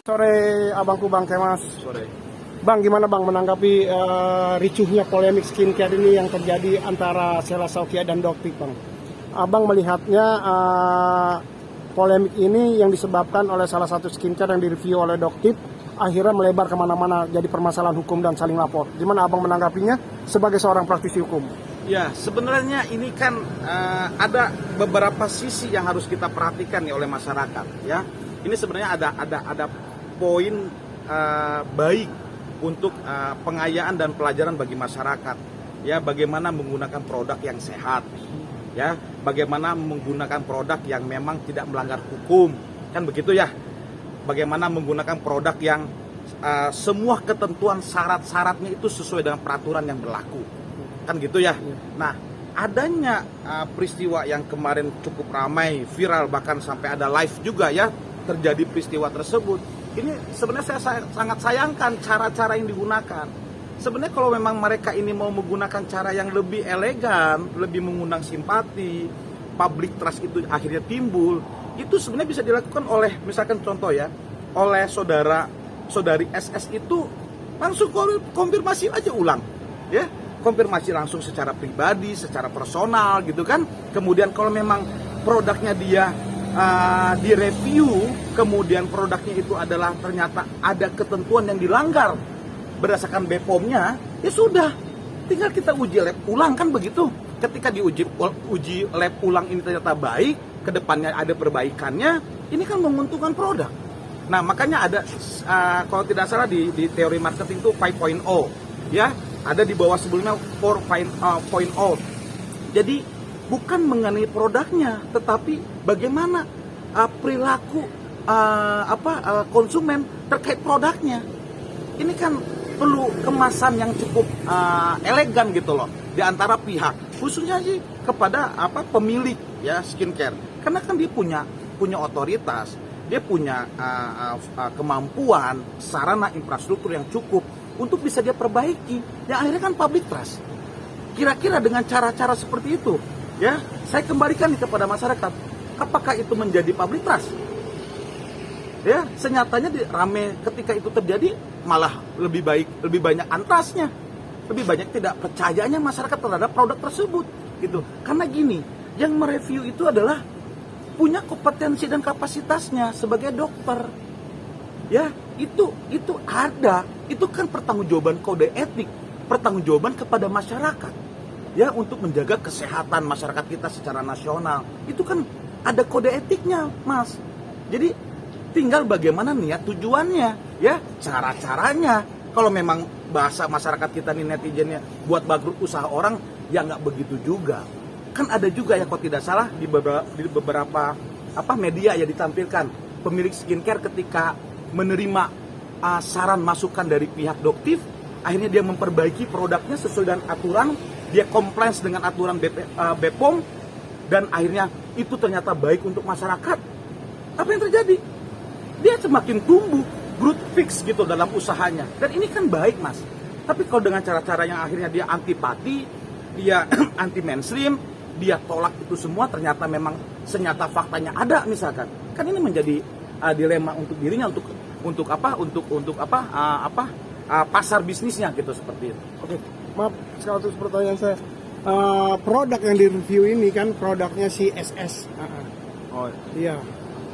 Sore abangku Bang Kemas. Sore. Bang, gimana Bang menanggapi ricuhnya polemik skincare ini yang terjadi antara Sheila Saukia dan Doktik Bang? Abang melihatnya polemik ini yang disebabkan oleh salah satu skincare yang direview oleh Doktik akhirnya melebar kemana-mana jadi permasalahan hukum dan saling lapor. Gimana Abang menanggapinya sebagai seorang praktisi hukum? Ya, sebenarnya ini kan ada beberapa sisi yang harus kita perhatikan nih oleh masyarakat, ya. Ini sebenarnya ada poin baik untuk pengayaan dan pelajaran bagi masyarakat, ya. Bagaimana menggunakan produk yang sehat, ya. Bagaimana menggunakan produk yang memang tidak melanggar hukum, kan begitu ya. Bagaimana menggunakan produk yang semua ketentuan syarat-syaratnya itu sesuai dengan peraturan yang berlaku. Kan gitu ya. Nah, adanya peristiwa yang kemarin cukup ramai, viral, bahkan sampai ada live juga ya, terjadi peristiwa tersebut. Ini sebenarnya saya sangat sayangkan cara-cara yang digunakan. Sebenarnya kalau memang mereka ini mau menggunakan cara yang lebih elegan, lebih mengundang simpati, public trust itu akhirnya timbul, itu sebenarnya bisa dilakukan oleh, misalkan contoh ya, oleh saudari SS itu langsung konfirmasi aja ulang, ya. Konfirmasi langsung secara pribadi, secara personal gitu kan. Kemudian kalau memang produknya dia direview, kemudian produknya itu adalah ternyata ada ketentuan yang dilanggar berdasarkan BPOM-nya, ya sudah, tinggal kita uji lab ulang, kan begitu. Ketika uji lab ulang ini ternyata baik, kedepannya ada perbaikannya, ini kan menguntungkan produk. Nah, makanya ada kalau tidak salah di teori marketing itu 5.0, ya. Ada di bawah sebelumnya 4.0. Jadi bukan mengenai produknya, tetapi bagaimana perilaku konsumen terkait produknya. Ini kan perlu kemasan yang cukup elegan gitu loh di antara pihak, khususnya sih kepada pemilik ya skincare. Karena kan dia punya otoritas, dia punya kemampuan, sarana infrastruktur yang cukup untuk bisa dia perbaiki, yang akhirnya kan public trust. Kira-kira dengan cara-cara seperti itu, ya, saya kembalikan nih kepada masyarakat, apakah itu menjadi public trust? Ya, senyatanya rame ketika itu terjadi malah lebih banyak antrasnya, lebih banyak tidak percayanya masyarakat terhadap produk tersebut, gitu. Karena gini, yang mereview itu adalah punya kompetensi dan kapasitasnya sebagai dokter. Ya, itu ada. Itu kan pertanggungjawaban kode etik, pertanggungjawaban kepada masyarakat. Ya, untuk menjaga kesehatan masyarakat kita secara nasional. Itu kan ada kode etiknya, Mas. Jadi tinggal bagaimana niat tujuannya, ya, cara-caranya. Kalau memang bahasa masyarakat kita nih netizennya buat bangkrut usaha orang, ya nggak begitu juga. Kan ada juga ya, kalau tidak salah di beberapa media ya ditampilkan pemilik skincare ketika menerima saran masukan dari pihak Doktif, akhirnya dia memperbaiki produknya sesuai dengan aturan, dia compliance dengan aturan BPOM, dan akhirnya itu ternyata baik untuk masyarakat. Apa yang terjadi? Dia semakin tumbuh, growth fix gitu dalam usahanya, dan ini kan baik, Mas. Tapi kalau dengan cara-cara yang akhirnya dia antipati, dia anti mainstream, dia tolak itu semua, ternyata memang senyata faktanya ada misalkan, kan ini menjadi dilema untuk dirinya, untuk pasar bisnisnya gitu, seperti itu. Oke, maaf sekaligus pertanyaan saya. Produk yang direview ini kan produknya si SS. Oh iya.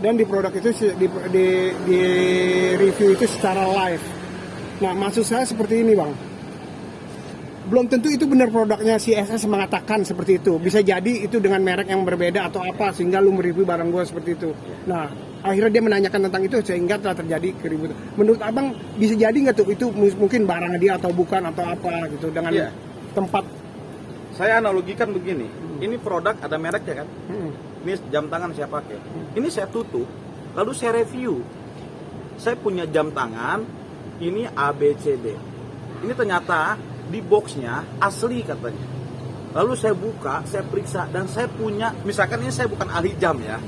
Dan di produk itu di review itu secara live. Nah, maksud saya seperti ini, Bang. Belum tentu itu benar produknya si SS mengatakan seperti itu. Bisa jadi itu dengan merek yang berbeda atau apa sehingga lu mereview barang gue seperti itu. Nah, akhirnya dia menanyakan tentang itu sehingga telah terjadi keributan. Menurut Abang bisa jadi nggak tuh itu mungkin barang dia atau bukan atau apa gitu dengan tempat? Saya analogikan begini. Ini produk ada mereknya kan? Ini jam tangan saya pakai. Ini saya tutup, lalu saya review. Saya punya jam tangan, ini ABCD. Ini ternyata di boxnya asli katanya. Lalu saya buka, saya periksa, dan saya punya, misalkan ini saya bukan ahli jam ya,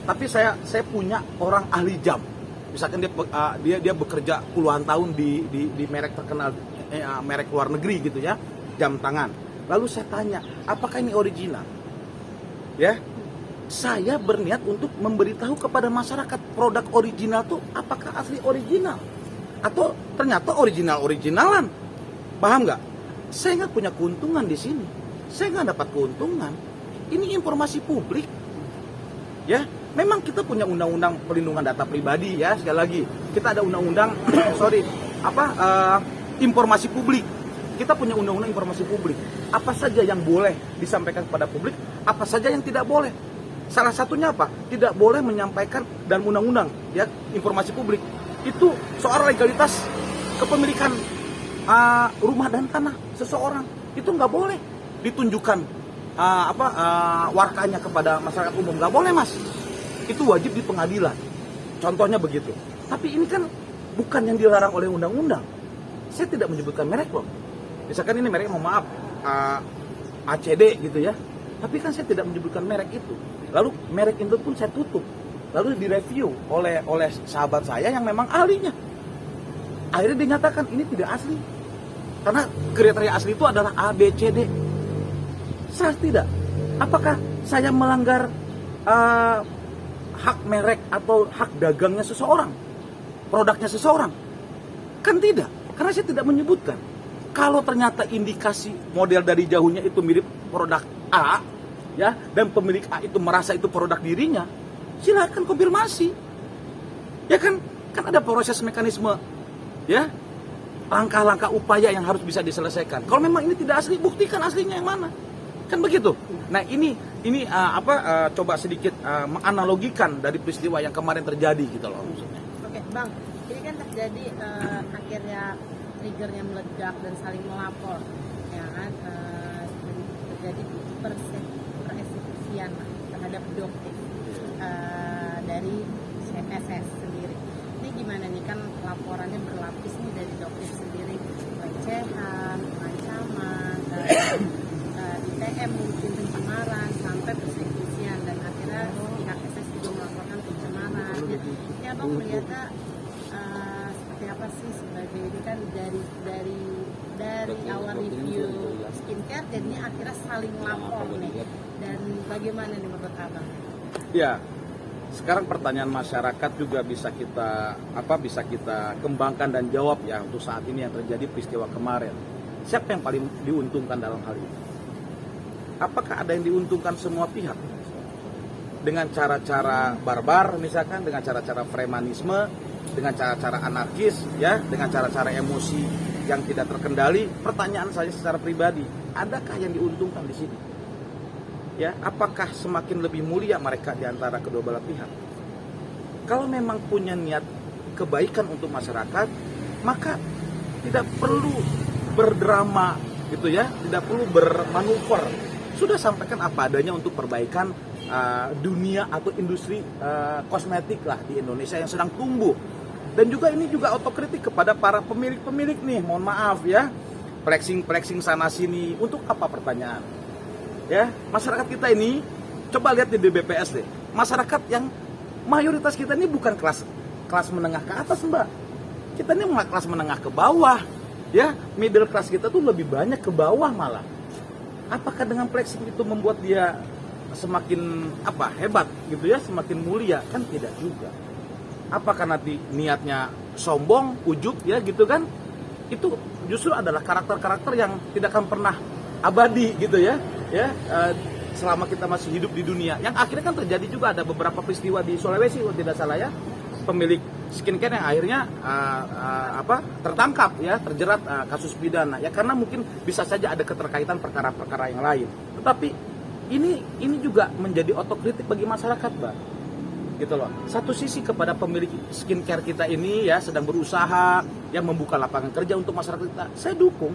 tapi saya punya orang ahli jam. Misalkan dia bekerja puluhan tahun di merek terkenal, merek luar negeri gitu ya, jam tangan. Lalu saya tanya, apakah ini original? Ya, saya berniat untuk memberitahu kepada masyarakat produk original tuh apakah asli original atau ternyata originalan. Paham nggak? Saya nggak punya keuntungan di sini. Saya nggak dapat keuntungan. Ini informasi publik. Ya, memang kita punya undang-undang perlindungan data pribadi ya. Sekali lagi, kita ada undang-undang informasi publik. Kita punya undang-undang informasi publik. Apa saja yang boleh disampaikan kepada publik, apa saja yang tidak boleh. Salah satunya apa? Tidak boleh menyampaikan dan undang-undang ya informasi publik itu soal legalitas kepemilikan rumah dan tanah seseorang. Itu nggak boleh ditunjukkan warkanya kepada masyarakat umum, nggak boleh mas. Itu wajib di pengadilan. Contohnya begitu. Tapi ini kan bukan yang dilarang oleh undang-undang. Saya tidak menyebutkan merek loh. Misalkan ini merek, mohon maaf, ACD gitu ya. Tapi kan saya tidak menyebutkan merek itu. Lalu merek itu pun saya tutup. Lalu direview oleh sahabat saya yang memang ahlinya. Akhirnya dinyatakan ini tidak asli. Karena kriteria asli itu adalah A, B, C, D. Sah tidak? Apakah saya melanggar hak merek atau hak dagangnya seseorang? Produknya seseorang? Kan tidak. Karena saya tidak menyebutkan. Kalau ternyata indikasi model dari jauhnya itu mirip produk A, ya, dan pemilik A itu merasa itu produk dirinya, silakan konfirmasi. Ya kan ada proses mekanisme, ya, langkah-langkah upaya yang harus bisa diselesaikan. Kalau memang ini tidak asli, buktikan aslinya yang mana. Kan begitu. Nah, ini coba sedikit menganalogikan dari peristiwa yang kemarin terjadi gitu loh maksudnya. Oke, Bang. Ini kan terjadi akhirnya triggernya meledak dan saling melapor, ya kan, terjadi persekusian terhadap Doktif dari CSS sendiri. Ini gimana nih, kan laporannya berlapis nih dari Doktif sendiri, pelecehan, ancaman, ITM mungkin pencemaran sampai persekusian, dan akhirnya pihak SS juga melaporkan pencemaran. Ya Bang, melihatnya seperti apa sih sebagai ini kan dari awal review skincare jadinya akhirnya saling lapor nih, dan bagaimana nih menurut Abang? Ya, sekarang pertanyaan masyarakat juga bisa kita kembangkan dan jawab ya untuk saat ini yang terjadi peristiwa kemarin. Siapa yang paling diuntungkan dalam hal ini? Apakah ada yang diuntungkan semua pihak? Dengan cara-cara barbar misalkan, dengan cara-cara premanisme, dengan cara-cara anarkis, ya, dengan cara-cara emosi yang tidak terkendali. Pertanyaan saya secara pribadi, adakah yang diuntungkan di sini? Ya, apakah semakin lebih mulia mereka di antara kedua belah pihak? Kalau memang punya niat kebaikan untuk masyarakat, maka tidak perlu berdrama gitu ya, tidak perlu bermanuver. Sudah sampaikan apa adanya untuk perbaikan dunia atau industri kosmetik lah di Indonesia yang sedang tumbuh. Dan juga ini juga otokritik kepada para pemilik-pemilik nih, mohon maaf ya, flexing sana sini. Untuk apa pertanyaan? Ya, masyarakat kita ini coba lihat di BPS deh. Masyarakat yang mayoritas kita ini bukan kelas menengah ke atas, Mbak. Kita ini kelas menengah ke bawah. Ya, middle class kita tuh lebih banyak ke bawah malah. Apakah dengan flexing itu membuat dia semakin hebat gitu ya, semakin mulia? Kan tidak juga. Apakah nanti niatnya sombong, ujub ya gitu kan? Itu justru adalah karakter-karakter yang tidak akan pernah abadi gitu ya. Selama kita masih hidup di dunia. Yang akhirnya kan terjadi juga, ada beberapa peristiwa di Sulawesi kalau tidak salah ya, pemilik skincare yang akhirnya tertangkap ya, terjerat kasus pidana ya, karena mungkin bisa saja ada keterkaitan perkara-perkara yang lain. Tetapi ini juga menjadi otokritik bagi masyarakat, Mbak. Gitu loh. Satu sisi kepada pemilik skincare kita ini ya, sedang berusaha yang membuka lapangan kerja untuk masyarakat kita. Saya dukung.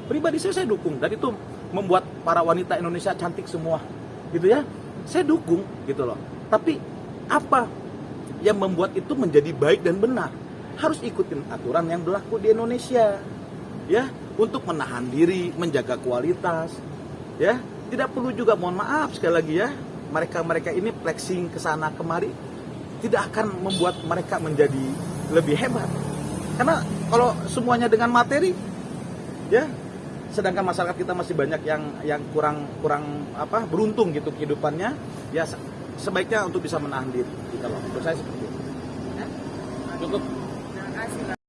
Pribadi saya dukung, dan itu membuat para wanita Indonesia cantik semua. Gitu ya. Saya dukung gitu loh. Tapi apa yang membuat itu menjadi baik dan benar? Harus ikutin aturan yang berlaku di Indonesia. Ya, untuk menahan diri, menjaga kualitas. Ya, tidak perlu juga, mohon maaf sekali lagi ya, mereka ini flexing ke sana kemari tidak akan membuat mereka menjadi lebih hebat. Karena kalau semuanya dengan materi, ya, sedangkan masyarakat kita masih banyak yang kurang beruntung gitu kehidupannya, ya sebaiknya untuk bisa menahan diri gitu loh. Menurut saya seperti itu. Nah, Cukup. terima kasih Bang.